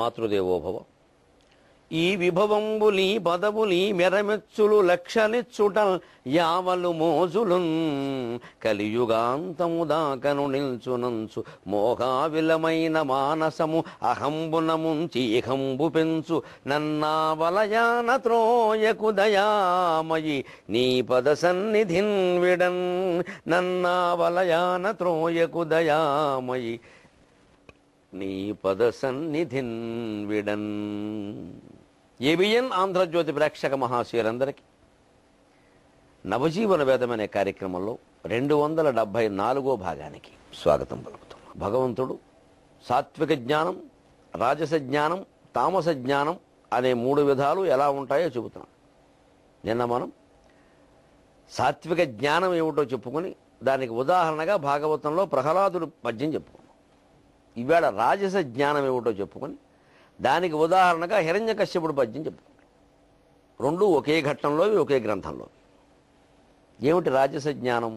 మాతృదేవోభవ. ఈ విభవంబులి పదవులి మెరమెచ్చులు లక్షలిచ్చుటల్ యావలు మోజులున్ కలియుగాంతము దాకను నిల్చునంచు మోహావిలమైన మానసము అహంబున ముంచి ఇహంబు పెంచు నన్నా వలయాన త్రోయకు దయామయి నీ పద సన్నిధిన్ విడన్ నన్నా వలయాన త్రోయకు దయామయి నీ పద సన్నిధిన్ విడన్. ఏబిఎన్ ఆంధ్రజ్యోతి ప్రేక్షక మహాశయులందరికీ నవజీవన వేదం అనే కార్యక్రమంలో 274వ భాగానికి స్వాగతం పలుకుతున్నాం. భగవంతుడు సాత్విక జ్ఞానం, రాజస జ్ఞానం, తామస జ్ఞానం అనే 3 విధాలు ఎలా ఉంటాయో చెబుతున్నాం. నిన్న మనం సాత్విక జ్ఞానం ఏమిటో చెప్పుకొని దానికి ఉదాహరణగా భాగవతంలో ప్రహ్లాదుడు పద్యం చెప్పుకున్నాం. ఇవాళ రాజస జ్ఞానం ఏమిటో చెప్పుకొని దానికి ఉదాహరణగా హిరణ్యకశ్యపుడు పద్యం చెప్పుకుంటాం. 2 ఒకే ఘట్టంలో ఒకే గ్రంథంలో. ఏమిటి రాజస జ్ఞానం?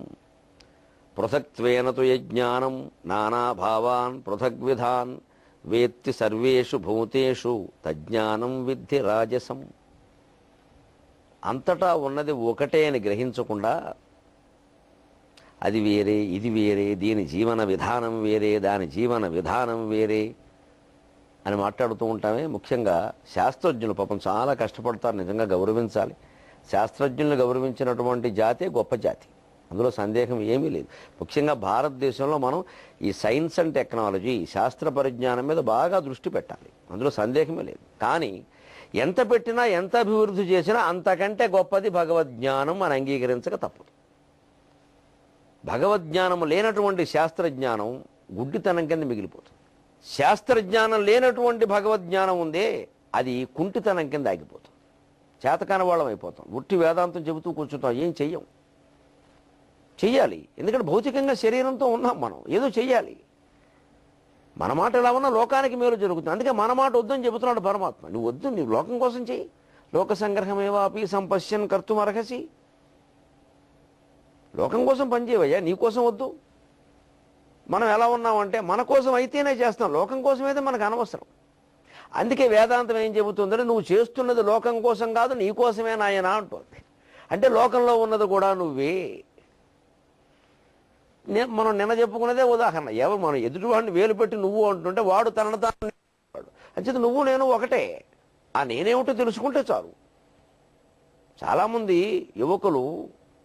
పృథక్త్వేన తు యజ్ఞానం నానాభావాన్ పృథగ్విధాన్ వేత్తి సర్వేషు భూతేషు తజ్ఞానం విద్ధి రాజసం. అంతటా ఉన్నది ఒకటే అని గ్రహించకుండా అది వేరే, ఇది వేరే, దీని జీవన విధానం వేరే, దాని జీవన విధానం వేరే అని మాట్లాడుతూ ఉంటామే. ముఖ్యంగా శాస్త్రజ్ఞులు పాపం చాలా కష్టపడతారు, నిజంగా గౌరవించాలి. శాస్త్రజ్ఞులను గౌరవించినటువంటి జాతే గొప్ప జాతి, అందులో సందేహం ఏమీ లేదు. ముఖ్యంగా భారతదేశంలో మనం ఈ సైన్స్ అండ్ టెక్నాలజీ, శాస్త్ర పరిజ్ఞానం మీద బాగా దృష్టి పెట్టాలి, అందులో సందేహమే లేదు. కానీ ఎంత పెట్టినా, ఎంత అభివృద్ధి చేసినా అంతకంటే గొప్పది భగవద్జ్ఞానం అని అంగీకరించక తప్పదు. భగవద్జ్ఞానం లేనటువంటి శాస్త్రజ్ఞానం గుడ్డితనం కింద మిగిలిపోతుంది. శాస్త్రజ్ఞానం లేనటువంటి భగవద్జ్ఞానం ఉందే అది కుంటితనం కింద ఆగిపోతుంది. చేతకాని వాళ్ళం అయిపోతాం. ఉట్టి వేదాంతం చెబుతూ కూర్చుంటాం, ఏం చెయ్యం. చెయ్యాలి, ఎందుకంటే భౌతికంగా శరీరంతో ఉన్నాం మనం, ఏదో చెయ్యాలి. మన మాట ఎలా ఉన్నా లోకానికి మేలు జరుగుతుంది. అందుకే మన మాట వద్దని చెబుతున్నాడు పరమాత్మ. నువ్వు వద్దు, నువ్వు లోకం కోసం చెయ్యి. లోక సంగ్రహమేవాపి సంపశ్యన్ కర్తుం అర్హసి. లోకం కోసం పనిచేయవయ్యా, నీ కోసం వద్దు. మనం ఎలా ఉన్నామంటే మన కోసం అయితేనే చేస్తాం, లోకం కోసం అయితే మనకు అనవసరం. అందుకే వేదాంతం ఏం చెబుతుందంటే నువ్వు చేస్తున్నది లోకం కోసం కాదు, నీ కోసమే నాయనా అంటుంది. అంటే లోకంలో ఉన్నది కూడా నువ్వే. మనం నిన్న చెప్పుకున్నదే ఉదాహరణ. ఎవరు మనం ఎదుటివాడిని వేలు పెట్టి నువ్వు అంటుంటే వాడు తనను తాను అంచేది నువ్వు నేను ఒకటే. ఆ నేనేమిటో తెలుసుకుంటే చాలు. చాలామంది యువకులు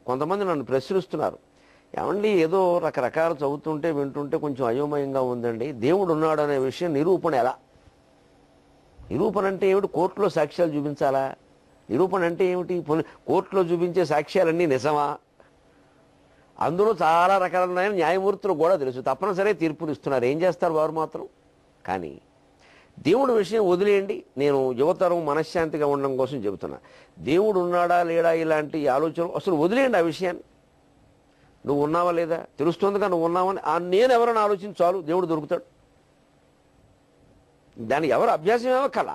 కొంతమంది నన్ను ప్రశ్నిస్తున్నారు, ఏమండి ఏదో రకరకాలు చదువుతుంటే వింటుంటే కొంచెం అయోమయంగా ఉందండి, దేవుడు ఉన్నాడు అనే విషయం నిరూపణ ఎలా? నిరూపణ అంటే ఏమిటి? కోర్టులో సాక్ష్యాలు చూపించాలా? నిరూపణ అంటే ఏమిటి? కోర్టులో చూపించే సాక్ష్యాలన్నీ నిజమా? అందులో చాలా రకాలైన న్యాయమూర్తులు కూడా తెలుసు, తప్పనిసరి తీర్పులు ఇస్తున్నారు. ఏం చేస్తారు వారు మాత్రం? కానీ దేవుడు విషయం వదిలేయండి. నేను యువతరం మనశ్శాంతిగా ఉండడం కోసం చెబుతున్నా. దేవుడు ఉన్నాడా లేడా ఇలాంటి ఆలోచన అసలు వదిలేయండి. ఆ విషయాన్ని నువ్వు ఉన్నావా లేదా తెలుస్తుందిగా, నువ్వు ఉన్నావని నేను ఎవరైనా ఆలోచించి చాలు, దేవుడు దొరుకుతాడు. దానికి ఎవరు అభ్యాసం ఏమో కల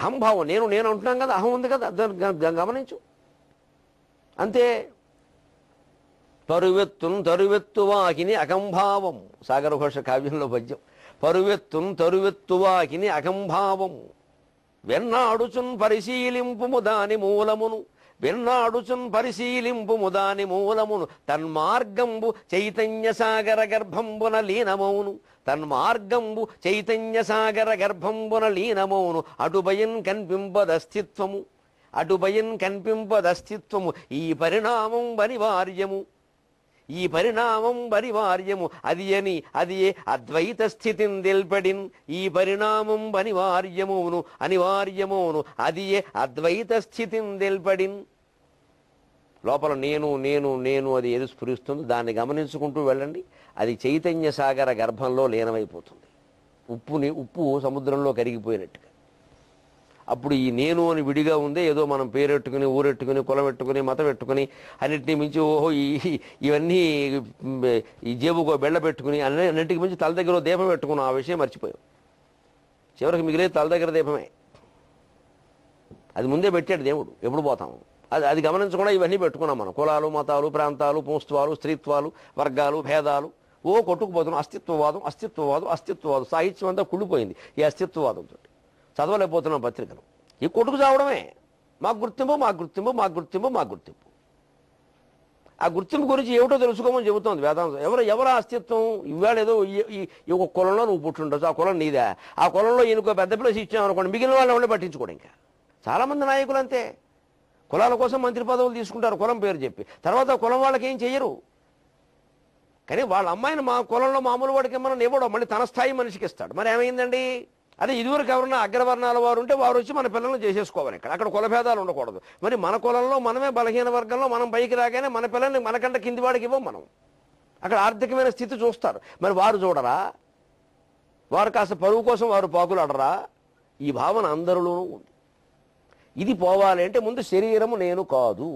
అహంభావం. నేను అంటున్నాం కదా, అహం ఉంది కదా, దాన్ని గమనించు అంతే. పరువెత్తును తరువెత్తువాకిని అకంభావం, సాగర ఘోష కావ్యంలో పద్యం. పరువెత్తును తరువెత్తువాకిని అకంభావం వెన్నాడుచున్ పరిశీలింపుము దాని మూలమును, వెన్నాడుచున్ పరిశీలింపుము దాని మూలమును తన్మార్గంబు చైతన్య సాగర గర్భంబున లీనమౌను, తన్మార్గంబు చైతన్య సాగర గర్భంబున లీనమౌను. అటుభయం కనిపింపదస్తిత్వము, అటుభయం కనిపింపదస్తిత్వము. ఈ పరిణామం అనివార్యము, ఈ పరిణామం అనివార్యము. అది ఏ అద్వైత స్థితిని తెల్పడిన్. ఈ పరిణామం అనివార్యమును అది ఏ అద్వైత స్థితిని తెల్పడిన్. లోపల నేను అది ఏది స్ఫురిస్తుందో దాన్ని గమనించుకుంటూ వెళ్ళండి. అది చైతన్య సాగర గర్భంలో లీనమైపోతుంది. ఉప్పు సముద్రంలో కరిగిపోయినట్టుగా. అప్పుడు ఈ నేను అని విడిగా ఉందే ఏదో మనం పేరెట్టుకుని, ఊరెట్టుకుని, కులం పెట్టుకుని, మతం పెట్టుకుని, అన్నింటినీ మించి ఓహో ఇవన్నీ ఈ జేబుకో బెళ్ళ పెట్టుకుని అన్నింటికి మించి తల దగ్గర దీపం పెట్టుకున్నాం. ఆ విషయం మర్చిపోయాం. చివరికి మిగిలేదు తల దగ్గర దీపమే. అది ముందే పెట్టాడు దేవుడు, ఎప్పుడు పోతాము అది గమనించకుండా ఇవన్నీ పెట్టుకున్నాం మనం. కులాలు, మతాలు, ప్రాంతాలు, పుంస్త్వాలు, స్త్రీత్వాలు, వర్గాలు, భేదాలు, ఓ కొట్టుకుపోతున్నాం. అస్తిత్వవాదం అస్తిత్వవాదం అస్తిత్వవాదం. సాహిత్యం అంతా కుళ్ళిపోయింది ఈ అస్తిత్వవాదంతో. చదవలేకపోతున్నాం పత్రికలు. ఈ కొట్టుకు చావడమే. మాకు గుర్తింపు మాకు గుర్తింపు మాకు గుర్తింపు మాకు గుర్తింపు. ఆ గుర్తింపు గురించి ఏమిటో తెలుసుకోమని చెబుతోంది వేదాంతం. ఎవరు అస్తిత్వం? ఇవాళ ఏదో ఈ ఒక కులంలో నువ్వు పుట్టుండొచ్చు, ఆ కులం నీదా. ఆ కులంలో ఈయనకు పెద్ద ప్లేస్ ఇచ్చామనుకోండి, మిగిలిన వాళ్ళు ఎవరిని పట్టించుకోడు. ఇంకా చాలామంది నాయకులు అంతే, కులాల కోసం మంత్రి పదవులు తీసుకుంటారు కులం పేరు చెప్పి, తర్వాత కులం వాళ్ళకి ఏం చెయ్యరు. కానీ వాళ్ళ అమ్మాయిని మా కులంలో మామూలు వాడికి ఏమన్నా ఇవ్వడం, మళ్ళీ తన స్థాయి మనిషికి ఇస్తాడు. మరి ఏమైందండి? అదే ఇదివరకు ఎవరన్నా అగ్రవర్ణాల వారు ఉంటే వారు వచ్చి మన పిల్లలను చేసేసుకోవాలి. అక్కడ కులభేదాలు ఉండకూడదు. మరి మన కులంలో మనమే బలహీన వర్గంలో మనం పైకి రాగానే మన పిల్లల్ని మనకంటే కింది వాడికి ఇవ్వం మనం. అక్కడ ఆర్థికమైన స్థితి చూస్తారు. మరి వారు చూడరా? వారు కాస్త పరువు కోసం వారు పాకులాడరా? ఈ భావన అందరిలోనూ ఉంది. ఇది పోవాలి అంటే ముందు శరీరము నేను కాదు,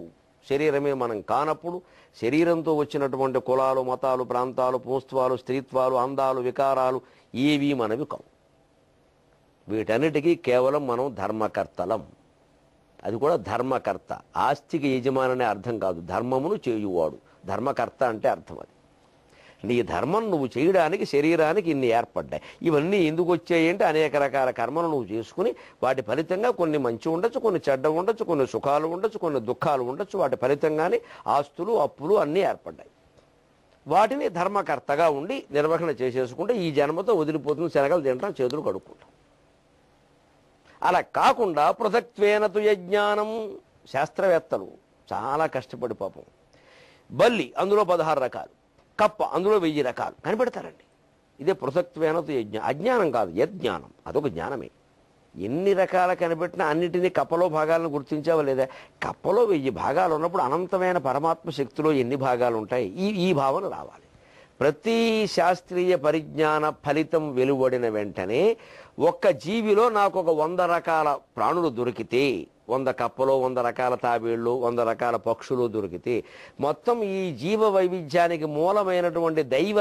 శరీరమే మనం కానప్పుడు శరీరంతో వచ్చినటువంటి కులాలు మతాలు ప్రాంతాలు పూత్వాలు స్త్రీత్వాలు అందాలు వికారాలు ఏవి మనవి కావు. వీటన్నిటికీ కేవలం మనం ధర్మకర్తలం. అది కూడా ధర్మకర్త. ఆస్తికి యజమాననే అర్థం కాదు, ధర్మమును చేయువాడు. ధర్మకర్త అంటే అర్థం అది. నీ ధర్మం నువ్వు చేయడానికి శరీరానికి ఇన్ని ఏర్పడ్డాయి. ఇవన్నీ ఎందుకు వచ్చాయి అంటే అనేక రకాల కర్మలు నువ్వు చేసుకుని వాటి ఫలితంగా కొన్ని మంచి ఉండొచ్చు, కొన్ని చెడ్డ ఉండొచ్చు, కొన్ని సుఖాలు ఉండొచ్చు, కొన్ని దుఃఖాలు ఉండొచ్చు. వాటి ఫలితంగానే ఆస్తులు అప్పులు అన్నీ ఏర్పడ్డాయి. వాటిని ధర్మకర్తగా ఉండి నిర్వహణ చేసేసుకుంటే ఈ జన్మతో వదిలిపోతున్న శనగలు తింటాం, చేతులు కడుక్కుంటాం. అలా కాకుండా పృథక్త్వేనతు యజ్ఞానం. శాస్త్రవేత్తలు చాలా కష్టపడి పాపం బల్లి అందులో 16 రకాలు, కప్ప అందులో 1000 రకాలు కనిపెడతారండి. ఇదే పృథక్త్వేనతు యజ్ఞ. అజ్ఞానం కాదు, యజ్ఞానం. అదొక జ్ఞానమే. ఎన్ని రకాల కనిపెట్టినా అన్నిటినీ కప్పలో భాగాలను గుర్తించావా లేదా? కప్పలో 1000 భాగాలు ఉన్నప్పుడు అనంతమైన పరమాత్మ శక్తిలో ఎన్ని భాగాలు ఉంటాయి? ఈ భావన రావాలి. ప్రతి శాస్త్రీయ పరిజ్ఞాన ఫలితం వెలువడిన వెంటనే ఒక్క జీవిలో నాకు ఒక 100 రకాల ప్రాణులు దొరికితే, 100 కప్పలో 100 రకాల తాబేళ్ళు 100 రకాల పక్షులు దొరికితే, మొత్తం ఈ జీవ వైవిధ్యానికి మూలమైనటువంటి దైవ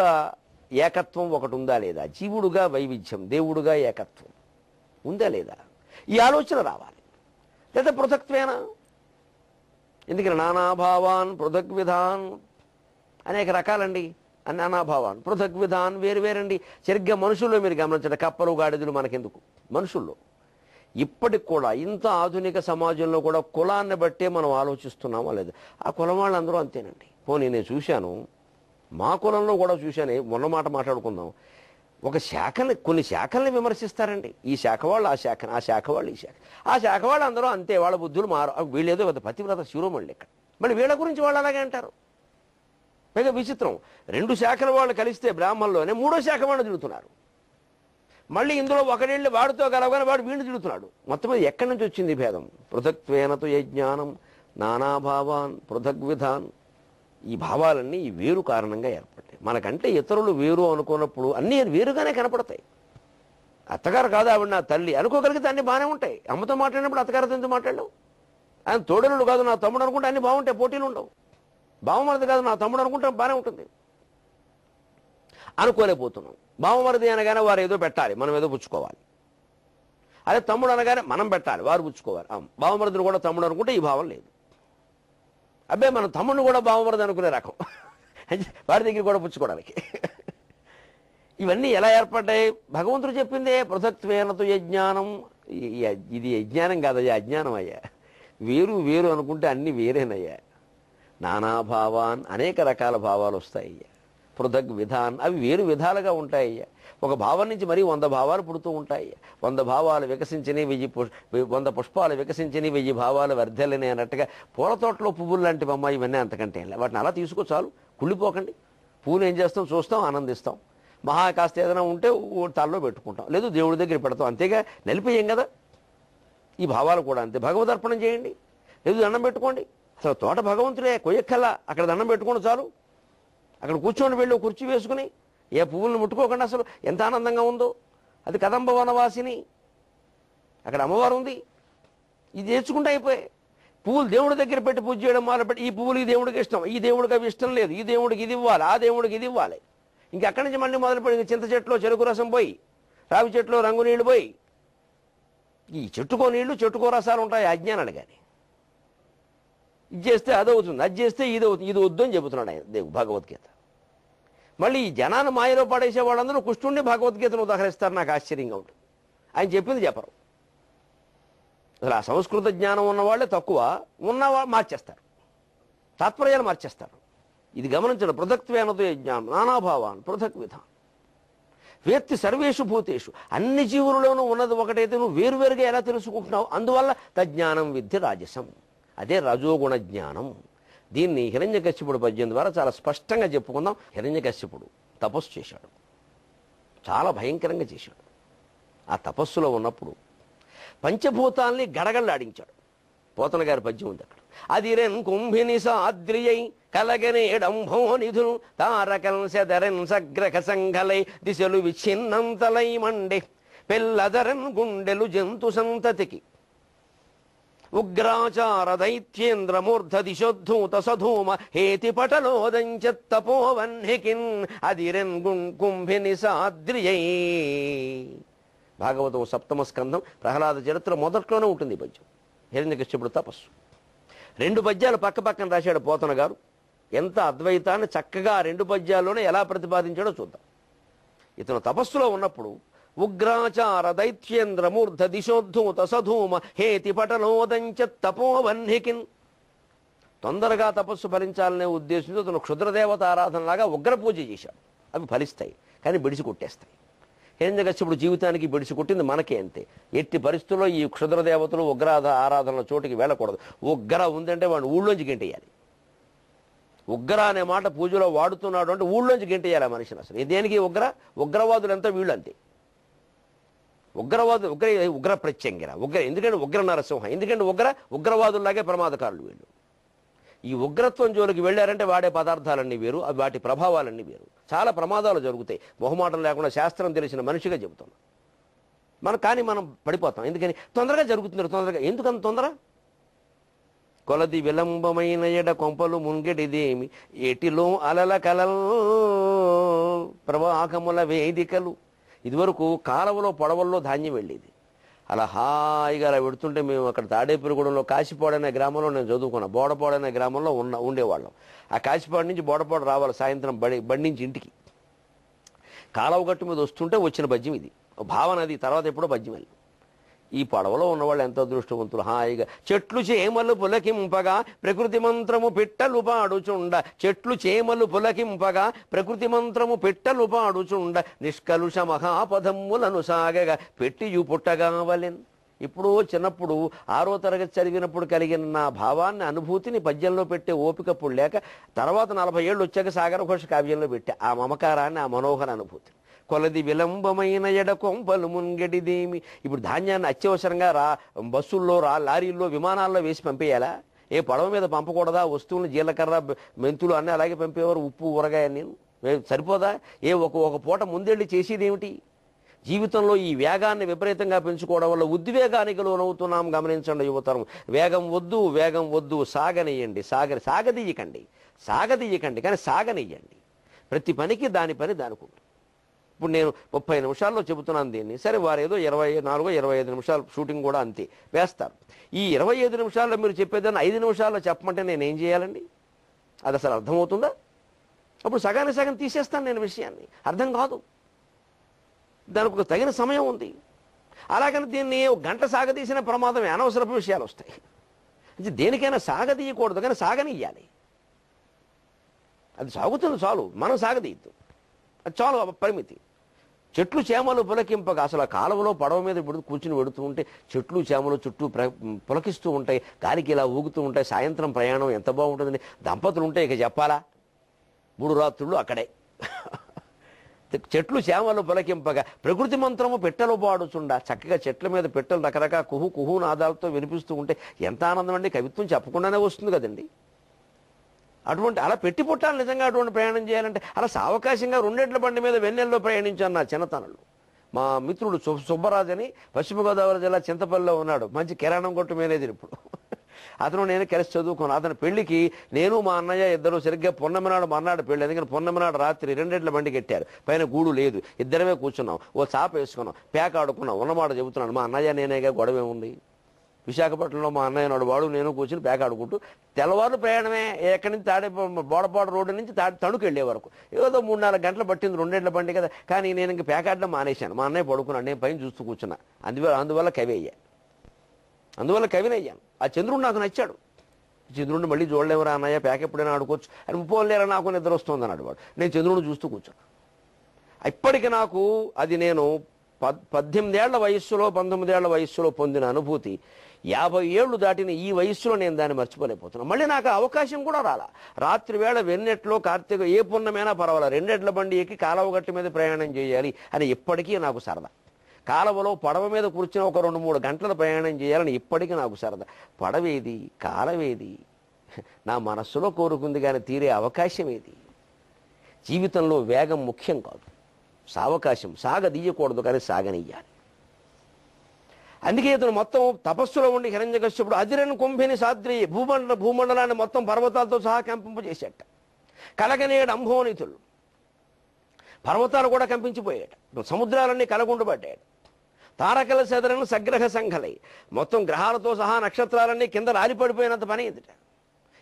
ఏకత్వం ఒకటి ఉందా లేదా? జీవుడుగా వైవిధ్యం, దేవుడుగా ఏకత్వం ఉందా లేదా? ఈ ఆలోచన రావాలి. లేదా పృథక్త్వేనా? ఎందుకని నానాభావాన్ పృథక్ విధాన్, అనేక రకాలండి. నానాభావాన్ పృథక్ విధాన్, వేరువేరండి. సరిగ్గా మనుషుల్లో మీరు గమనించండి, కప్పలు గాడిదలు మనకెందుకు? మనుషుల్లో ఇప్పటికి కూడా ఇంత ఆధునిక సమాజంలో కూడా కులాన్ని బట్టే మనం ఆలోచిస్తున్నామా లేదు? ఆ కులం వాళ్ళందరూ అంతేనండి. పోనీ నేను చూశాను, మా కులంలో కూడా చూశాను. మొన్న మాట మాట్లాడుకుందాం. ఒక శాఖని, కొన్ని శాఖల్ని విమర్శిస్తారండి. ఈ శాఖ వాళ్ళు ఆ శాఖని, ఆ శాఖ వాళ్ళు ఈ శాఖ, ఆ శాఖ వాళ్ళు అందరూ అంతే, వాళ్ళ బుద్ధులు మారు. వీళ్ళేదో పతివ్రత శిరోమణి ఇక్కడ, మళ్ళీ వీళ్ళ గురించి వాళ్ళు అలాగే అంటారు. పైగా విచిత్రం, 2 శాఖల వాళ్ళు కలిస్తే బ్రాహ్మణుల్లోనే 3వ శాఖ వాళ్ళు తిడుతున్నారు. మళ్ళీ ఇందులో ఒకడేళ్ళు వాడితో కలవగానే వాడు వీడిని తిడుతున్నాడు. మొత్తం మీద ఎక్కడి నుంచి వచ్చింది భేదం? పృథక్త్వేనతు యజ్ఞానం నానాభావాన్ పృథక్ విధాన్. ఈ భావాలన్నీ ఈ వేరు కారణంగా ఏర్పడతాయి. మనకంటే ఇతరులు వేరు అనుకున్నప్పుడు అన్నీ వేరుగానే కనపడతాయి. అత్తగారు కాదు ఆవిడ నా తల్లి అనుకోగలిగితే అన్నీ బాగానే ఉంటాయి. అమ్మతో మాట్లాడినప్పుడు అత్తగారితో ఎందుకు మాట్లాడలేవు? ఆయన తోడలుడు కాదు నా తమ్ముడు అనుకుంటే అన్నీ బాగుంటాయి, పోటీలు ఉండవు. బావమరిది కాదు నా తమ్ముడు అనుకుంటే బాగానే ఉంటుంది. అనుకోలేకపోతున్నాం. బావమరిది అనగానే వారు ఏదో పెట్టాలి, మనం ఏదో పుచ్చుకోవాలి. అదే తమ్ముడు అనగానే మనం పెట్టాలి, వారు పుచ్చుకోవాలి. బావమరిదిని కూడా తమ్ముడు అనుకుంటే ఈ భావం లేదు. అబ్బాయి మన తమ్ముడిని కూడా బావమరిది అనుకునే రకం, వారి దగ్గర కూడా పుచ్చుకోవడానికి. ఇవన్నీ ఎలా ఏర్పడ్డాయి? భగవంతుడు చెప్పిందే పృథక్త్వేనతు యజ్ఞానం. ఇది యజ్ఞానం కాదయ్యా, అజ్ఞానం అయ్యా. వేరు వేరు అనుకుంటే అన్ని వేరేనయ్యా. నానాభావాన్, అనేక రకాల భావాలు వస్తాయ్యా. పృథక్ విధాన్, అవి వేరు విధాలుగా ఉంటాయ్యా. ఒక భావం నుంచి మరీ 100 భావాలు పుడుతూ ఉంటాయి. 100 భావాలు వికసించని 100 పుష్పాలు వికసించని 1000 భావాలు వర్ధలని అన్నట్టుగా పూల తోటలో పువ్వులు లాంటివి అమ్మాయి ఇవన్నీ అంతకంటే వాటిని అలా తీసుకో చాలు. కుళ్ళిపోకండి. పూలు ఏం చేస్తాం? చూస్తాం, ఆనందిస్తాం. మహా కాస్త ఏదైనా ఉంటే తలలో పెట్టుకుంటాం, లేదు దేవుడి దగ్గర పెడతాం, అంతేగా నలిపేయం కదా. ఈ భావాలు కూడా అంతే. భగవదర్పణం చేయండి, లేదు దండం పెట్టుకోండి. అసలు తోట భగవంతుడే, కొయ్యక్కల్లా అక్కడ దండం పెట్టుకోండి చాలు. అక్కడ కూర్చోండి, వెళ్ళి కుర్చీ వేసుకుని ఏ పువ్వులను ముట్టుకోకుండా. అసలు ఎంత ఆనందంగా ఉందో. అది కదంబ వనవాసిని, అక్కడ అమ్మవారు ఉంది. ఇది నేర్చుకుంటే అయిపోయాయి. పువ్వులు దేవుడి దగ్గర పెట్టి పూజ చేయడం మొదలుపెట్టి, ఈ పువ్వులు ఈ దేవుడికి ఇష్టం, ఈ దేవుడికి అవి ఇష్టం లేదు, ఈ దేవుడికి ఇది ఇవ్వాలి, ఆ దేవుడికి ఇది ఇవ్వాలి. ఇంక అక్కడి నుంచి మళ్ళీ మొదలుపెట్టి చింత చెట్టులో చెరుకు రసం పోయి, రావి చెట్టులో రంగు నీళ్లు పోయి, ఈ చెట్టుకో నీళ్లు చెట్టుకో రసాలు ఉంటాయి అజ్ఞానాలు. కానీ ఇది చేస్తే అదవుతుంది, అది చేస్తే ఇది అవుతుంది. ఇది వద్దు అని చెబుతున్నాడు ఆయన భగవద్గీత. మళ్ళీ ఈ జనాన్ని మాయలో పడేసే వాళ్ళందరూ కృష్ణుడిని భగవద్గీతను ఉదాహరిస్తారు. నాకు ఆశ్చర్యంగా ఉంటుంది. ఆయన చెప్పింది చెప్పరు. అసలు ఆ సంస్కృత జ్ఞానం ఉన్నవాళ్ళే తక్కువ, ఉన్నవాళ్ళు మార్చేస్తారు, తాత్పర్యాలు మార్చేస్తారు. ఇది గమనించడం. పృథక్త్వేనతో జ్ఞానం నానాభావాన్ పృథక్ విధానం వేత్తి సర్వేషు భూతేషు. అన్ని జీవులలోనూ ఉన్నది ఒకటైతే నువ్వు వేరువేరుగా ఎలా తెలుసుకుంటున్నావు? అందువల్ల తజ్ఞానం విద్ధి రాజసం. అదే రజోగుణ జ్ఞానం. దీన్ని హిరణ్యకశ్యపుడు పద్యం ద్వారా చాలా స్పష్టంగా చెప్పుకుందాం. హిరణ్యకశ్యపుడు తపస్సు చేశాడు, చాలా భయంకరంగా చేశాడు. ఆ తపస్సులో ఉన్నప్పుడు పంచభూతాల్ని గడగళ్ళాడించాడు. పోతన గారి పద్యం ఉంది అక్కడ. అదిరెన్ కుంభిని సాద్రియై కలగనేడంభో నిధులు తారకం సెదరెన్ సగ్రహ సంఘలై దిశలు విచ్ఛిన్నంతలై మండే పెల్లదరన్ గుండెలు జంతు సంతతికి ఉగ్రాచార దైత్యేంద్ర మూర్ధ దిశోద్ధూత సధూమ హేతి పటలోదంచత్తపోవన్హికిన్ అదిరెన్ కుంభిని సాద్రియై. భాగవతం 7వ స్కంధం ప్రహ్లాద చరిత్ర మొదట్లోనే ఉంటుంది ఈ పద్యం. హిరణ్యకశ్యపుడు తపస్సు. 2 పద్యాలు పక్క పక్కన రాశాడు పోతన గారు. ఎంత అద్వైతాన్ని చక్కగా 2 పద్యాల్లోనే ఎలా ప్రతిపాదించాడో చూద్దాం. ఇతను తపస్సులో ఉన్నప్పుడు ఉగ్రాచార దైత్యేంద్ర మూర్ధ దిశోద్ధూత సధూమ హేతి పటలోదంచ తపోవన్హికిన్. తొందరగా తపస్సు ఫలించాలనే ఉద్దేశంతో అతను క్షుద్రదేవత ఆరాధనలాగా ఉగ్ర పూజ చేశాడు. అవి ఫలిస్తాయి, కానీ బిడిసి కొట్టేస్తాయి. హిరణ్యకశ్యపుడు జీవితానికి బిడిసి కొట్టింది మనకే అంతే. ఎట్టి పరిస్థితుల్లో ఈ క్షుద్రదేవతలు ఉగ్ర ఆరాధనల చోటికి వెళ్ళకూడదు. ఉగ్ర ఉందంటే వాడిని ఊళ్ళోంచి గెంటేయాలి. ఉగ్ర అనే మాట పూజలో వాడుతున్నాడు అంటే ఊళ్ళోంచి గెంటేయాలి ఆ మనిషిని. అసలు దేనికి ఉగ్రవాదులు ఎంత వీళ్ళు అంతే. ఉగ్ర ప్రత్యంగిర ఎందుకంటే ఉగ్ర నరసింహ, ఎందుకంటే ఉగ్రవాదుల్లాగే ప్రమాదకారులు వీళ్ళు. ఈ ఉగ్రత్వం జోలికి వెళ్ళారంటే వాడే పదార్థాలన్నీ వేరు, అవి వాటి ప్రభావాలన్నీ వేరు. చాలా ప్రమాదాలు జరుగుతాయి. మొహమాటం లేకుండా శాస్త్రం తెలిసిన మనిషిగా చెబుతున్నాం కానీ మనం పడిపోతాం. ఎందుకని తొందరగా జరుగుతుంది, తొందరగా ఎందుకంత తొందర? కొలది విలంబమైన ఎడ కొంపలు ముంగెడిదేమి ఏటిలో అలల కలల్ ప్రవాహముల వేదికలు. ఇదివరకు కాలవలో పొడవల్లో ధాన్యం వెళ్ళేది. అలా హాయిగా అలా పెడుతుంటే మేము అక్కడ తాడేపురిగూడెంలో కాశీపాడు అనే గ్రామంలో నేను చదువుకున్నా. బోడపాడు అనే గ్రామంలో ఉండేవాళ్ళం. ఆ కాశీపాడు నుంచి బోడపాడు రావాలి సాయంత్రం బండి నుంచి ఇంటికి. కాలవ గట్టు మీద వస్తుంటే వచ్చిన పద్యం ఇది. భావన అది తర్వాత ఎప్పుడో పద్యం వెళ్ళి. ఈ పడవలో ఉన్నవాళ్ళు ఎంత అదృష్టవంతులు. హాయిగా చెట్లు చేమలు పులకింపగా ప్రకృతి మంత్రము పిట్టలు పాడుచుండ, చెట్లు చేమలు పులకింపగా ప్రకృతి మంత్రము పిట్టలు పాడుచుండ, నిష్కలుష మహాపదమ్ములను సాగగా పెట్టియు పుట్టగావలెన్. ఇప్పుడు చిన్నప్పుడు 6వ తరగతి చదివినప్పుడు కలిగిన నా భావాన్ని, అనుభూతిని పద్యంలో పెట్టే ఓపికప్పుడు లేక తర్వాత 40 ఏళ్ళు వచ్చాక సాగర ఘోష కావ్యంలో పెట్టా. ఆ మమకారాన్ని, ఆ మనోహర అనుభూతి. కొలది విలంబమైన ఎడ కొంపలు మున్గడిదేమి. ఇప్పుడు ధాన్యాన్ని అత్యవసరంగా బస్సుల్లో లారీల్లో విమానాల్లో వేసి పంపేయాలా? ఏ పడవ మీద పంపకూడదా? వస్తువులు జీలకర్ర మెంతులు అన్నీ అలాగే పంపేవారు, ఉప్పు ఊరగాయ నేను సరిపోదా? ఒక పూట ముందెళ్ళి చేసేది ఏమిటి? జీవితంలో ఈ వేగాన్ని విపరీతంగా పెంచుకోవడం వల్ల ఉద్వేగానికి లోనవుతున్నాం. గమనించండి యువతరం. వేగం వద్దు, సాగదీయకండి కానీ సాగనీయండి. ప్రతి పనికి దాని పని దానికి. ఇప్పుడు నేను 30 నిమిషాల్లో చెబుతున్నాను దీన్ని. సరే, వారు ఏదో 24-25 నిమిషాలు షూటింగ్ కూడా అంతే వేస్తారు. ఈ 25 నిమిషాల్లో మీరు చెప్పేదాన్ని 5 నిమిషాల్లో చెప్పమంటే నేను ఏం చేయాలండి? అది అసలు అర్థమవుతుందా? అప్పుడు సగానికి సగం తీసేస్తాను నేను విషయాన్ని. అర్థం కాదు. దానికి ఒక తగిన సమయం ఉంది. అలాగని దీన్ని 1 గంట సాగదీసిన ప్రమాదం, అనవసరపు విషయాలు వస్తాయి. దేనికైనా సాగదీయకూడదు కానీ సాగనీయాలి. అది సాగుతుంది చాలు, మనం సాగదీయద్దు. అది చాలు పరిమితి. చెట్లు చేమలు పులకింపగా, అసలు ఆ కాలువలో పడవ మీద కూర్చుని పెడుతూ ఉంటే చెట్లు చేమలు చుట్టూ పులకిస్తూ ఉంటాయి, గాలికి ఇలా ఊగుతూ ఉంటాయి. సాయంత్రం ప్రయాణం ఎంత బాగుంటుందని. దంపతులు ఉంటే ఇక చెప్పాలా? 3 రాత్రులు అక్కడే. చెట్లు చేమలు పులకింపగా ప్రకృతి మంత్రము పెట్టెలు పాడుచుండ. చక్కగా చెట్ల మీద పెట్టెలు రకరకాల కుహు నాదాలతో వినిపిస్తూ ఉంటే ఎంత ఆనందం అండి. కవిత్వం చెప్పకుండానే వస్తుంది కదండి. అలా పెట్టి పుట్టాలి నిజంగా. అటువంటి ప్రయాణం చేయాలంటే అలా సావకాశంగా 2 ఎడ్ల బండి మీద వెన్నెల్లో ప్రయాణించాను నా చిన్నతనంలో. మా మిత్రుడు సుబ్బరాజు అని పశ్చిమ గోదావరి జిల్లా చింతపల్లిలో ఉన్నాడు. మంచి కిరాణం కొట్టు మేనేజర్. ఇప్పుడు అతను నేను కలిసి చదువుకున్నాను. అతని పెళ్లికి నేను మా అన్నయ్య ఇద్దరు సరిగ్గా పొన్నమినాడు మర్నాడు పెళ్లి. ఎందుకని పొన్నమినాడు రాత్రి 2 ఎడ్ల బండి కట్టారు. పైన గూడు లేదు, ఇద్దరమే కూర్చున్నాం. ఓ చాప వేసుకున్నాం, పేక ఆడుకున్నాం. ఉన్నమాట చెబుతున్నాను. మా అన్నయ్య నేనేగా, గొడవ ఏముంది? విశాఖపట్నంలో మా అన్నయ్య నాడు వాడు నేను కూర్చుని పేకాడుకుంటూ తెల్లవారు ప్రయాణమే. ఎక్కడి నుంచి బోడపాడు రోడ్డు నుంచి తణుకు వెళ్ళే వరకు ఏదో 3-4 గంటలు పట్టింది, 2 ఏళ్ల బండి కదా. కానీ నేను ఇంక పేకాడడం మానేశాను. మా అన్నయ్య పడుకున్నాను, నేను పైన చూస్తూ కూర్చున్నా. అందువల్ల కవి అయ్యాను. అందువల్ల కవినయ్యాను. ఆ చంద్రుడు నాకు నచ్చాడు. చంద్రుడిని మళ్ళీ చూడలేమరా అన్నయ్య, పేక ఎప్పుడైనా ఆడుకోవచ్చు అని, పోలేరా నాకు నిద్ర వస్తుంది అన్నాడు వాడు. నేను చంద్రుడిని చూస్తూ కూర్చున్నాను. ఇప్పటికి నాకు అది నేను 18 ఏళ్ల వయస్సులో 19 ఏళ్ల వయస్సులో పొందిన అనుభూతి 50 ఏళ్లు దాటిన ఈ వయస్సులో నేను దాన్ని మర్చిపోలేకపోతున్నాను. మళ్ళీ నాకు అవకాశం కూడా రాలా. రాత్రి వేళ వెన్నెట్లో కార్తీక ఏ పున్నమైనా పర్వాలేదు 2 ఎడ్ల బండి ఎక్కి కాలువగట్టు మీద ప్రయాణం చేయాలి అని ఇప్పటికీ నాకు సరదా. కాలువలో పడవ మీద కూర్చుని ఒక 2-3 గంటల ప్రయాణం చేయాలని ఇప్పటికీ నాకు సరదా. పడవేది, కాలవేది, నా మనస్సులో కోరుకుంది కానీ తీరే అవకాశం ఏది? జీవితంలో వేగం ముఖ్యం కాదు, సావకాశం సాగదీయకూడదు కానీ సాగనీయాలి. అందుకే ఇతను మొత్తం తపస్సులో ఉండి హిరణ్యకశ్యపుడు అదిరన్ కుంభిని సాద్రి భూమండలాన్ని మొత్తం పర్వతాలతో సహా కంపింపజేసేట. కలగనేడు అంభోనితులు పర్వతాలు కూడా కంపించిపోయాడు, సముద్రాలన్నీ కలగుండబడ్డాడు. తారకల సెదరను సగ్రహ సంఘలై మొత్తం గ్రహాలతో సహా నక్షత్రాలన్నీ కింద రాలిపడిపోయినంత పని ఎదుట.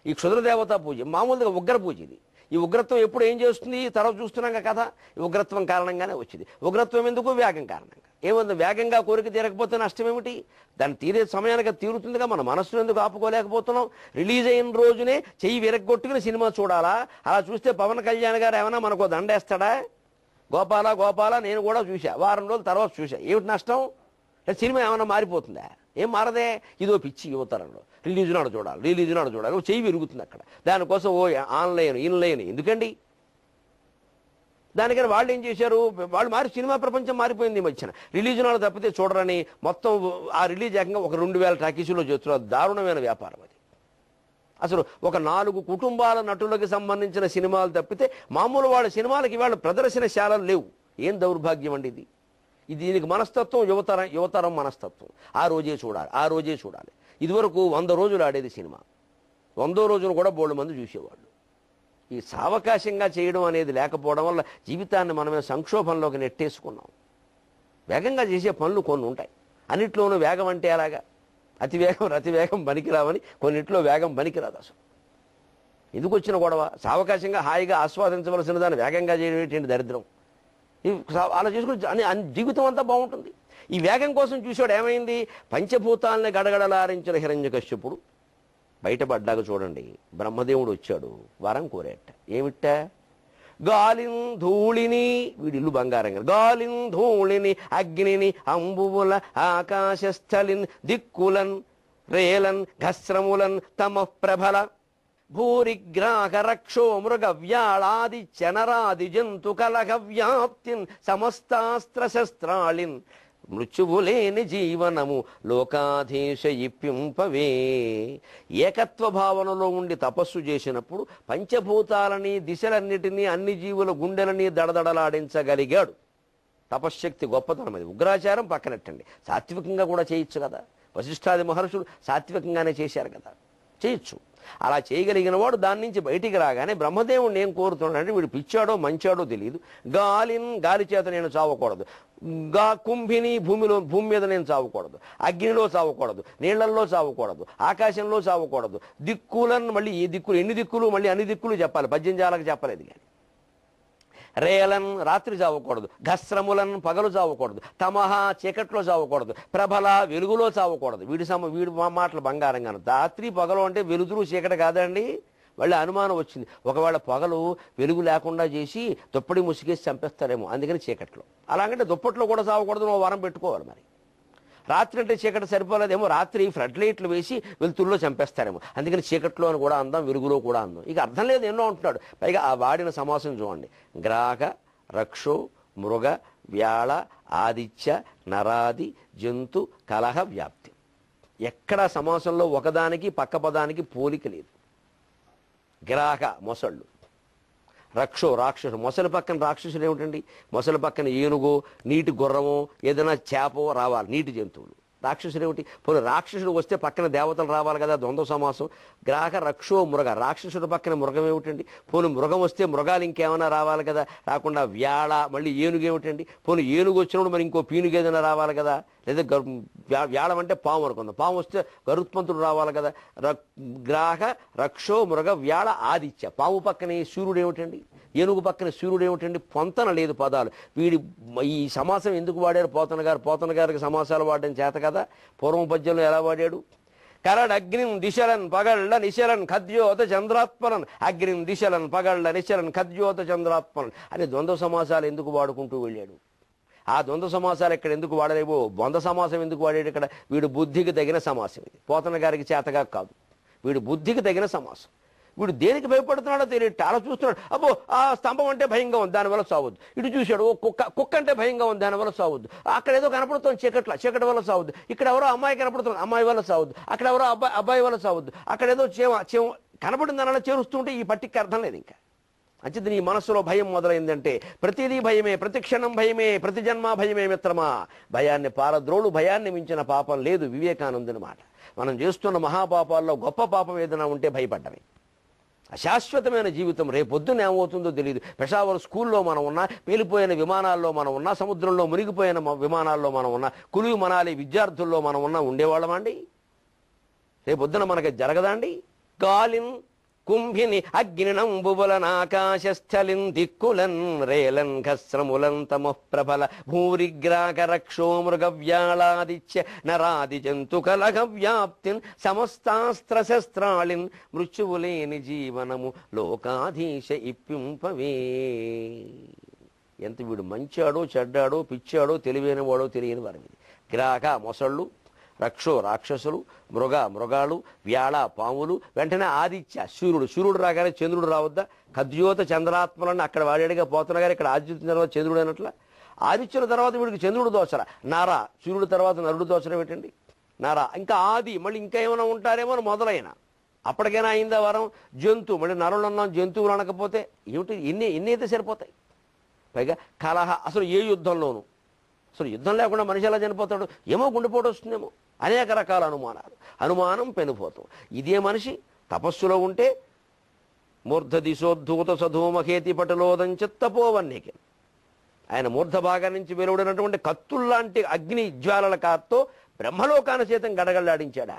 ఈ క్షుద్రదేవతా పూజ మామూలుగా ఉగ్ర పూజ. ఇది ఈ ఉగ్రత్వం ఎప్పుడు ఏం చేస్తుంది తర్వాత చూస్తున్నాం కదా. ఈ ఉగ్రత్వం కారణంగానే వచ్చింది. ఉగ్రత్వం ఎందుకు? వేగం కారణంగా. ఏముంది, వేగంగా కోరిక తీరకపోతే నష్టం ఏమిటి? దాన్ని తీరే సమయానికి తీరుతుందిగా. మన మనస్సును ఎందుకు ఆపుకోలేకపోతున్నాం? రిలీజ్ అయిన రోజునే చెయ్యి విరగొట్టుకుని సినిమా చూడాలా? అలా చూస్తే పవన్ కళ్యాణ్ గారు ఏమైనా మనకు దండేస్తాడా? గోపాల గోపాల నేను కూడా చూసా, వారం రోజుల తర్వాత చూసా. ఏమిటి నష్టం? సినిమా ఏమైనా మారిపోతుందా? ఏం మారదే. ఇదో పిచ్చి యువతరంలో రిలీజ్ నాడు చూడాలి, చెయ్యి విరుగుతుంది అక్కడ. దానికోసం ఆన్లైన్ ఇన్లైన్ ఎందుకండి? దానికని వాళ్ళు ఏం చేశారు, వాళ్ళు సినిమా ప్రపంచం మారిపోయింది ఈ మధ్యన. రిలీజ్ నాడు తప్పితే చూడరని మొత్తం ఆ రిలీజ్ ఏకంగా ఒక 2000 టాకీసులో చేస్తున్నారు. దారుణమైన వ్యాపారం అది. అసలు ఒక 4 కుటుంబాల నటులకు సంబంధించిన సినిమాలు తప్పితే మామూలు వాళ్ళ సినిమాలకి ఇవాళ ప్రదర్శనశాలలు లేవు. ఏం దౌర్భాగ్యం అండి ఇది. దీనికి మనస్తత్వం యువతరం మనస్తత్వం. ఆ రోజే చూడాలి. ఇదివరకు 100 రోజులు ఆడేది సినిమా. 100వ రోజును కూడా బోల్డ్ మంది చూసేవాళ్ళు. ఈ సావకాశంగా చేయడం అనేది లేకపోవడం వల్ల జీవితాన్ని మనమే సంక్షోభంలోకి నెట్టేసుకున్నాం. వేగంగా చేసే పనులు కొన్ని ఉంటాయి. అన్నిట్లోనూ వేగం అంటే అలాగా అతివేగం పనికిరావని కొన్నింటిలో వేగం పనికిరాదు. అసలు ఎందుకు వచ్చిన గొడవ? సావకాశంగా హాయిగా ఆస్వాదించవలసిన దాన్ని వేగంగా చేయడం దరిద్రం. అలా చేసుకుని జీవితం అంతా బాగుంటుంది. ఈ వేగం కోసం చూసాడు. ఏమైంది? పంచభూతాలని గడగడలారించిన హిరణ్యకశ్యపుడు బయటపడ్డాక చూడండి, బ్రహ్మదేవుడు వచ్చాడు, వరం కోరేట. ఏమిట్ట? గాలిన్ ధూళిని, వీడి ఇల్లు బంగారం కదా, గాలిన్ ధూళిని అగ్నిని అంబువుల ఆకాశస్థలిన్ దిక్కులన్ రేలన్ ఘస్రములన్ తమ ప్రభల భూరిగ్రాహ రక్షో మృగ వ్యాళాది చనరాది జంతు కలహ వ్యాప్తిన్ సమస్తాస్త్ర శస్త్రాళిన్ మృత్యువులేని జీవనము లోకాధీశ ఇప్పింపవే. ఏకత్వ భావనలో ఉండి తపస్సు చేసినప్పుడు పంచభూతాలని దిశలన్నిటినీ అన్ని జీవుల గుండెలని దడదడలాడించగలిగాడు. తపశ్శక్తి గొప్పతనం అది. ఉగ్రాచారం పక్కనట్టండి, సాత్వికంగా కూడా చేయొచ్చు కదా. వశిష్ఠాది మహర్షులు సాత్వికంగానే చేశారు కదా, చేయొచ్చు. అలా చేయగలిగిన వాడు దాని నుంచి బయటికి రాగానే బ్రహ్మదేవుడిని ఏం కోరుతున్నాడంటే, వీడు పిచ్చాడో మంచాడో తెలియదు, గాలి చేత నేను చావకూడదు, కుంభిని భూమి మీద నేను చావకూడదు, అగ్నిలో చావకూడదు, నీళ్లల్లో చావకూడదు, ఆకాశంలో చావకూడదు, దిక్కులను మళ్ళీ ఈ దిక్కులు ఎన్ని దిక్కులు మళ్ళీ అన్ని దిక్కులు చెప్పాలి, 18 చెప్పలేదు కానీ. రేలన్ రాత్రి చావకూడదు, ఘస్రములన్ పగలు చావకూడదు, తమహ చీకట్లో చావకూడదు, ప్రభల వెలుగులో చావకూడదు. వీడి మాటలు బంగారంగాను. రాత్రి పగలు అంటే వెలుతురు చీకటి కాదండి. వాళ్ళ అనుమానం వచ్చింది, ఒకవేళ పగలు వెలుగు లేకుండా చేసి దుప్పటి ముసిగేసి చంపేస్తారేమో, అందుకని చీకట్లో. అలాగంటే దుప్పట్లో కూడా చావకూడదు, నువ్వు వరం పెట్టుకోవాలి. మరి రాత్రి అంటే చీకటి సరిపోలేదేమో, రాత్రి ఫ్లడ్ లైట్లు వేసి వెలుతురులో చంపేస్తారేమో, అందుకని చీకట్లో అని కూడా అందాం, వెలుగులో కూడా అందాం. ఇక అర్థం లేదు, ఎన్నో అంటున్నాడు. పైగా ఆ వాడిన సమాసం చూడండి, గ్రాహ రక్షో మృగ వ్యాళ ఆదిత్య నరాది జంతు కలహ వ్యాప్తి. ఎక్కడ సమాసంలో ఒకదానికి పక్క పదానికి పోలిక లేదు. గ్రాహ మొసళ్ళు, రక్షో రాక్షసు. మొసలి పక్కన రాక్షసులు ఏమిటండి? మొసలి పక్కన ఏనుగో నీటి గుర్రమో ఏదైనా చేపో రావాలి, నీటి జంతువులు. రాక్షసుడు ఏమిటి? పోనీ రాక్షసుడు వస్తే పక్కన దేవతలు రావాలి కదా, ద్వంద్వ సమాసం. గ్రాహ రక్షో మృగ, రాక్షసుడు పక్కన మృగం ఏమిటండి? పోనీ మృగం వస్తే మృగాలు ఇంకేమైనా రావాలి కదా, రాకుండా వ్యాళ, మళ్ళీ ఏనుగు ఏమిటండి? పోనీ ఏనుగు వచ్చినప్పుడు మరి ఇంకో పీనుగు ఏదైనా రావాలి కదా, లేదా వ్యాళం అంటే పాము అనుకుందాం, పాము వస్తే గరుత్మంతుడు రావాలి కదా. గ్రాహ రక్షో మృగ వ్యాళ ఆదిత్య, పాము పక్కనే సూర్యుడు ఏమిటండి? ఏనుగు పక్కన సూర్యుడు ఏమిటండి? పొంతన లేదు పదాలు. వీడి ఈ సమాసం ఎందుకు వాడారు పోతన గారు? పోతన గారికి సమాసాలు వాడడం చేత కదా. పూర్వం పద్యంలో ఎలా వాడాడు? కరడ్ అగ్నిం దిశలన్ పగళ్ళ నిశలన్ ఖద్యోత చంద్రాత్మలన్, అగ్నిం దిశలన్ పగళ్ళ నిశలన్ ఖద్యోత చంద్రాత్మలన్ అని ద్వంద్వ సమాసాలు ఎందుకు వాడుకుంటూ వెళ్ళాడు? ఆ ద్వంద్వ సమాసాలు ఇక్కడ ఎందుకు వాడలేవో, ద్వంద్వ సమాసం ఎందుకు వాడాడు ఇక్కడ? వీడు బుద్ధికి తగిన సమాసం ఇది, పోతన గారికి చేతగా కాదు. వీడు బుద్ధికి తగిన సమాసం. వీడు దేనికి భయపడుతున్నాడో తెలియదు, అలా చూస్తున్నాడు. అబ్బో ఆ స్తంభం అంటే భయంగా ఉంది, దానివల్ల సావద్దు. ఇటు చూశాడు, ఓ కుక్క అంటే భయంగా ఉంది, దానివల్ల సావద్దు. అక్కడ ఏదో కనపడుతుంది చీకటి వల్ల సావద్దు. ఇక్కడ ఎవరో అమ్మాయి కనపడుతుంది, అమ్మాయి వల్ల సావద్దు. అక్కడ ఎవరో అబ్బాయి వల్ల సావద్దు. అక్కడ ఏదో చీమ కనపడింది, దానివల్ల చేరుస్తుంటే ఈ పట్టికి అర్థం లేదు. ఇంకా అంచేది నీ మనసులో భయం మొదలైందంటే ప్రతిదీ భయమే, ప్రతి క్షణం భయమే, ప్రతి జన్మ భయమే మిత్రమా. భయాన్ని పారద్రోడు, భయాన్ని మించిన పాపం లేదు, వివేకానందుని మాట. మనం చేస్తున్న మహాపాపాల్లో గొప్ప పాపం ఏదైనా ఉంటే భయపడ్డమే. అశాశ్వతమైన జీవితం రేపొద్దున ఏమవుతుందో తెలియదు. పెషావర్ స్కూల్లో మనం ఉన్నా, పేలిపోయిన విమానాల్లో మనం ఉన్నా, సముద్రంలో మునిగిపోయిన విమానాల్లో మనం ఉన్నా, కులు మనాలి విద్యార్థుల్లో మనం ఉన్నా ఉండేవాళ్ళమండి? రేపొద్దున మనకి జరగదండి? గాలిన్ కుంభిని అగ్నినంబువలనాకాశస్థలిన్ దిక్కులన్ రేలన్ ఖస్రములన్ తమః ప్రబల భూరిగ్రాక రక్షో మృగవ్యాళాదిత్య నరాది జంతుకలహ వ్యాప్తిన్ సమస్తాస్త్రశస్త్రాళిన్ మృత్యువులేని జీవనము లోకాధీశ ఇప్పింపవే. ఎంత వీడు మంచాడో చెడ్డాడో పిచ్చాడో తెలివైన వాడో తెలియని వారి మీద. గ్రాక మొసళ్ళు, రక్షో రాక్షసులు, మృగాలు, వ్యాళ పాములు, వెంటనే ఆదిత్య సూర్యుడు రాగానే చంద్రుడు రావద్దా? ఖద్యోత చంద్రాత్మలను అక్కడ వాడేడిగా పోతున్న గారు ఇక్కడ ఆదిత్యుల తర్వాత చంద్రుడు అయినట్ల. ఆదిత్యుల తర్వాత వీడికి చంద్రుడు దోచరా, నారా. సూర్యుడు తర్వాత నరుడు దోచరం ఏంటండి? నారా. ఇంకా ఆది, మళ్ళీ ఇంకా ఏమైనా ఉంటారేమో అని మొదలైన. అప్పటికైనా అయిందా వరం? జంతు, మళ్ళీ నరులు అన్నాం, జంతువులు అనకపోతే ఏమిటి? ఎన్ని అయితే సరిపోతాయి? పైగా కలహ, అసలు ఏ యుద్ధంలోనూ, అసలు యుద్ధం లేకుండా మనిషి ఎలా చనిపోతాడు? ఏమో గుండెపోటు వస్తుందేమో. అనేక రకాల అనుమానం పెనుపోతాం. ఇదే మనిషి తపస్సులో ఉంటే మూర్ధ దిశోద్ధూత సధూమఖేతి పటలోదంచత్తపోవన్నికే, ఆయన మూర్ధ భాగం నుంచి వెలువడినటువంటి కత్తుల్లాంటి అగ్ని జ్వాలల కాత్తో బ్రహ్మలోకాన చేతం గడగళ్లాడించాడా?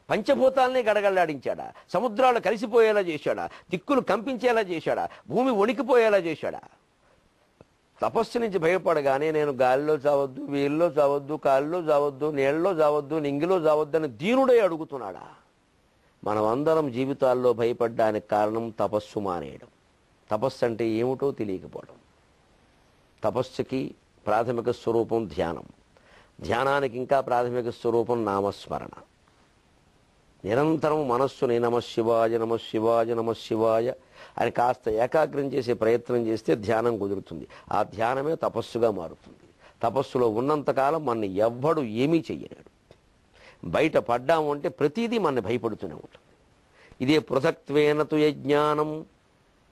పంచభూతాల్ని గడగళ్లాడించాడా? సముద్రాలు కలిసిపోయేలా చేశాడా? దిక్కులు కంపించేలా చేశాడా? భూమి వణికిపోయేలా చేశాడా? తపస్సు నుంచి భయపడగానే నేను గాలిలో చావద్దు, వీళ్ళలో చావద్దు, కాళ్ళలో చావద్దు, నీళ్ళలో చావద్దు, నింగిలో చావద్దు అని దీనుడే అడుగుతున్నాడా? మనం అందరం జీవితాల్లో భయపడ్డానికి కారణం తపస్సు మానేయడం. తపస్సు అంటే ఏమిటో తెలియకపోవడం. తపస్సుకి ప్రాథమిక స్వరూపం ధ్యానం, ధ్యానానికి ఇంకా ప్రాథమిక స్వరూపం నామస్మరణ. నిరంతరం మనస్సుని నమశివాయ నమశివాయ నమశివాయ అని కాస్త ఏకాగ్రం చేసే ప్రయత్నం చేస్తే ధ్యానం కుదురుతుంది. ఆ ధ్యానమే తపస్సుగా మారుతుంది. తపస్సులో ఉన్నంతకాలం మనని ఎవ్వడు ఏమీ చెయ్యలేడు. బయట పడ్డాము అంటే ప్రతిదీ మనని భయపడుతూనే ఉంటుంది. ఇదే పృథక్త్వేన తు యజ్ఞానం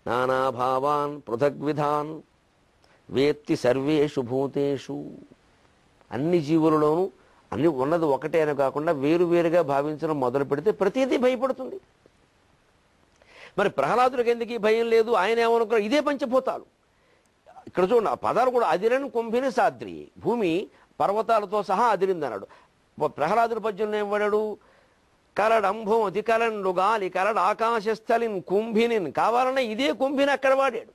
నానాభావాన్ పృథగ్విధాన్ వేత్తి సర్వేషు భూతేషు. అన్ని జీవులలోనూ అన్ని ఉన్నది ఒకటే అని కాకుండా వేరువేరుగా భావించడం మొదలు పెడితే ప్రతిదీ భయపడుతుంది. మరి ప్రహ్లాదుడికి ఎందుకు భయం లేదు? ఆయన ఏమనుకున్నారు? ఇదే పంచభూతాలు. ఇక్కడ చూడండి, ఆ పదాలు కూడా అదిరని కుంభిని సాద్రి, భూమి పర్వతాలతో సహా అదిరిందన్నాడు. ప్రహ్లాదుడి పద్యంలో ఏం వాడాడు? కరడంభం అతికలండు గాలి కరడ్ ఆకాశస్థలిన్ కుంభినిన్. కావాలన్నా ఇదే కుంభిని అక్కడ వాడాడు.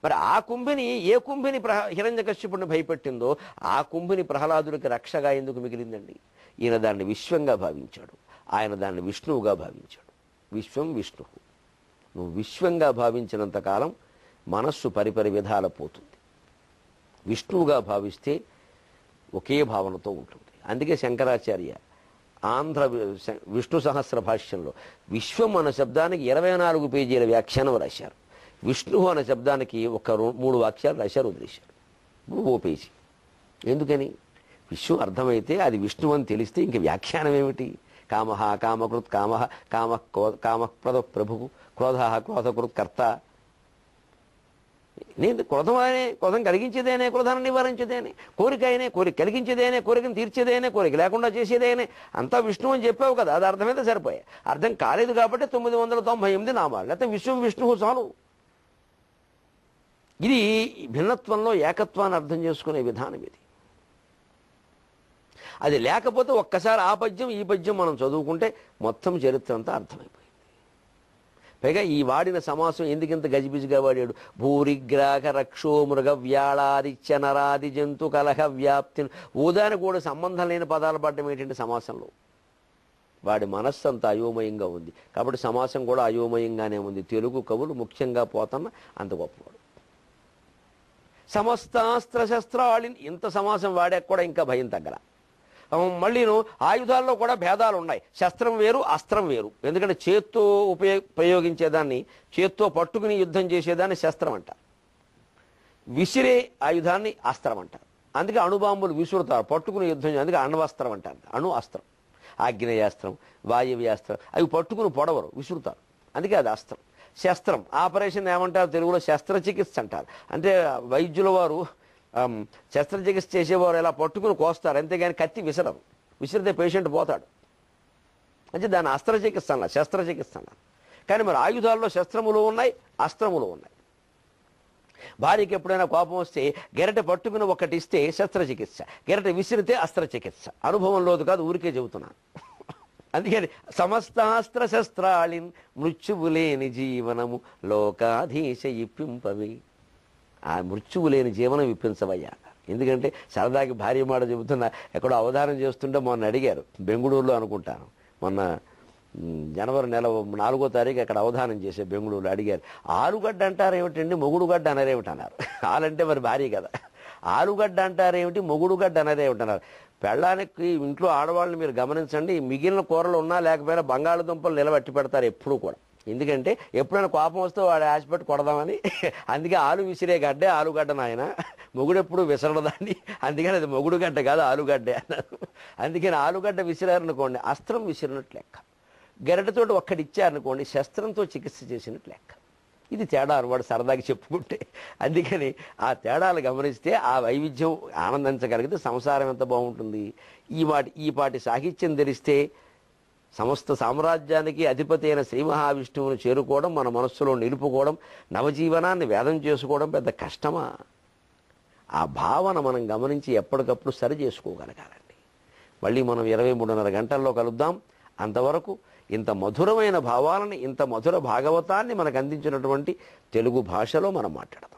మరి ఆ కుంభిని, ఏ కుంభిని హిరణ్యకశ్యపుడిని భయపెట్టిందో ఆ కుంభిని ప్రహ్లాదుడికి రక్షగా ఎందుకు మిగిలిందండి? ఈయన దాన్ని విశ్వంగా భావించాడు, ఆయన దాన్ని విష్ణువుగా భావించాడు. విశ్వం విష్ణువు. నువ్వు విశ్వంగా భావించినంతకాలం మనస్సు పరిపరి విధాల పోతుంది. విష్ణువుగా భావిస్తే ఒకే భావనతో ఉంటుంది. అందుకే శంకరాచార్య ఆంధ్ర విష్ణు సహస్ర భాష్యంలో విశ్వం అన్న శబ్దానికి 24 పేజీల వ్యాఖ్యానం రాశారు. విష్ణువు అనే శబ్దానికి ఒక 3 వాక్యాలు రాశారు, వదిలేశారు. ఓ పేజీ. ఎందుకని? విశ్వం అర్థమైతే అది విష్ణువు అని తెలిస్తే ఇంక వ్యాఖ్యానం ఏమిటి? కామః కామకృత్ కామః కామః కామఃప్రద ప్రభువు, క్రోధః క్రోధకృత్ కర్త. నేను క్రోధం కలిగించేదేనే, క్రోధాన్ని నివారించేదేనే, కోరిక అయినే, కోరిక కలిగించేదేనే, కోరికను తీర్చేదేనే, కోరిక లేకుండా చేసేదేనే, అంతా విష్ణువు అని చెప్పావు కదా, అది అర్థమైతే సరిపోయాయి. అర్థం కాలేదు కాబట్టి 998 నామాలు, లేకపోతే విశ్వం విష్ణువు చాలు. ఇది భిన్నత్వంలో ఏకత్వాన్ని అర్థం చేసుకునే విధానం ఇది. అది లేకపోతే ఒక్కసారి ఆ పద్యం ఈ పద్యం మనం చదువుకుంటే మొత్తం చరిత్ర అంతా అర్థమైపోయింది. పైగా ఈ వాడిన సమాసం ఎందుకింత గజిబిజిగా వాడాడు? భూరిగ్రాహ రక్షో మృగ వ్యాళాదిత్య నరాది జంతు కలహ వ్యాప్తిని ఊదానికి కూడా సంబంధం లేని పదాలు పడడం ఏంటంటే సమాసంలో. వాడి మనస్సు అంత అయోమయంగా ఉంది కాబట్టి సమాసం కూడా అయోమయంగానే ఉంది. తెలుగు కవులు ముఖ్యంగా పోతన్న అంత గొప్పవాడు. సమస్తాస్త్ర శస్త్రాళి ఇంత సమాసం వాడాక కూడా ఇంకా భయం తగ్గల. మళ్ళీను ఆయుధాల్లో కూడా భేదాలు ఉన్నాయి. శస్త్రం వేరు, అస్త్రం వేరు. ఎందుకంటే చేత్తో ప్రయోగించేదాన్ని, చేత్తో పట్టుకుని యుద్ధం చేసేదాన్ని శస్త్రం అంటారు, విసిరే ఆయుధాన్ని అస్త్రం అంటారు. అందుకే అణుబాంబులు విసురుతారు, పట్టుకుని యుద్ధం, అందుకే అణ్వస్త్రం అంటారు. అణు అస్త్రం, ఆగ్నేయాస్త్రం, వాయువ్యాస్త్రం, అవి పట్టుకుని పొడవరు, విసురుతారు, అందుకే అది అస్త్రం. శస్త్రం ఆపరేషన్ ఏమంటారు తెలుగులో? శస్త్రచికిత్స అంటారు. అంటే వైద్యుల వారు శస్త్రచికిత్స చేసేవారు ఇలా పట్టుకుని కోస్తారు, అంతేగాని కత్తి విసరరు. విసిరితే పేషెంట్ పోతాడు. అంటే దాని అస్త్రచికిత్స అన్నారు, శస్త్రచికిత్స అన్నారు. కానీ మరి ఆయుధాల్లో శస్త్రములు ఉన్నాయి, అస్త్రములు ఉన్నాయి. భార్యకి ఎప్పుడైనా కోపం వస్తే గెరట పట్టుకుని ఒకటి ఇస్తే శస్త్రచికిత్స, గెరట విసిరితే అస్త్రచికిత్స. అనుభవం లోదు కాదు, ఊరికే చెబుతున్నాను. అందుకని సమస్తాస్త్ర శస్త్రాళిన్ మృత్యువు లేని జీవనము లోకాధీశ ఇప్పింపవి. ఆ మృత్యువు లేని జీవనం ఇప్పించవయ్యా. ఎందుకంటే సరదాకి భార్య మాట చెబుతున్నా, ఎక్కడో అవధానం చేస్తుంటే మొన్న అడిగారు, బెంగుళూరులో అనుకుంటాను, మొన్న జనవరి నెల 4వ తారీఖు అక్కడ అవధానం చేసే బెంగుళూరులో అడిగారు, ఆలుగడ్డ అంటారేమిటండి, మొగుడుగడ్డ అనరేమిటి అన్నారు. ఆలంటే మరి భార్య కదా. ఆలుగడ్డ అంటారేమిటి, మొగుడుగడ్డ అనరేమిటి అన్నారు. పెళ్ళానికి ఇంట్లో ఆడవాళ్ళని మీరు గమనించండి, మిగిలిన కూరలు ఉన్నా లేకపోయినా బంగాళదుంపలు నిలబెట్టి పెడతారు ఎప్పుడు కూడా. ఎందుకంటే ఎప్పుడైనా కోపం వస్తే వాడు ఆశపెట్టి కొడదామని. అందుకే ఆలు విసిరే గడ్డే ఆలుగడ్డ నాయన, మొగుడు ఎప్పుడు విసరదాన్ని, అందుకని అది మొగుడు గడ్డ కాదు ఆలుగడ్డే అన్నారు. అందుకని ఆలుగడ్డ విసిరారనుకోండి అస్త్రం విసిరినట్లు లెక్క, గెరటతోటి ఒక్కటి ఇచ్చారనుకోండి శస్త్రంతో చికిత్స చేసినట్లు లెక్క. ఇది తేడా వాడు సరదాకి చెప్పుకుంటే. అందుకని ఆ తేడాలు గమనిస్తే ఆ వైవిధ్యం ఆనందించగలిగితే సంసారం ఎంత బాగుంటుంది. ఈ పాటి సాహిత్యం ధరిస్తే సమస్త సామ్రాజ్యానికి అధిపతి అయిన శ్రీ మహావిష్ణువుని చేరుకోవడం, మన మనస్సులో నిలుపుకోవడం, నవజీవనాన్ని వేదం చేసుకోవడం పెద్ద కష్టమా? ఆ భావన మనం గమనించి ఎప్పటికప్పుడు సరి చేసుకోగలగాలండి. మళ్ళీ మనం 23:30 గంటల్లో కలుద్దాం. అంతవరకు ఇంత మధురమైన భావాలని, ఇంత మధుర భాగవతాన్ని మనకు అందించినటువంటి తెలుగు భాషలో మనం మాట్లాడదాం.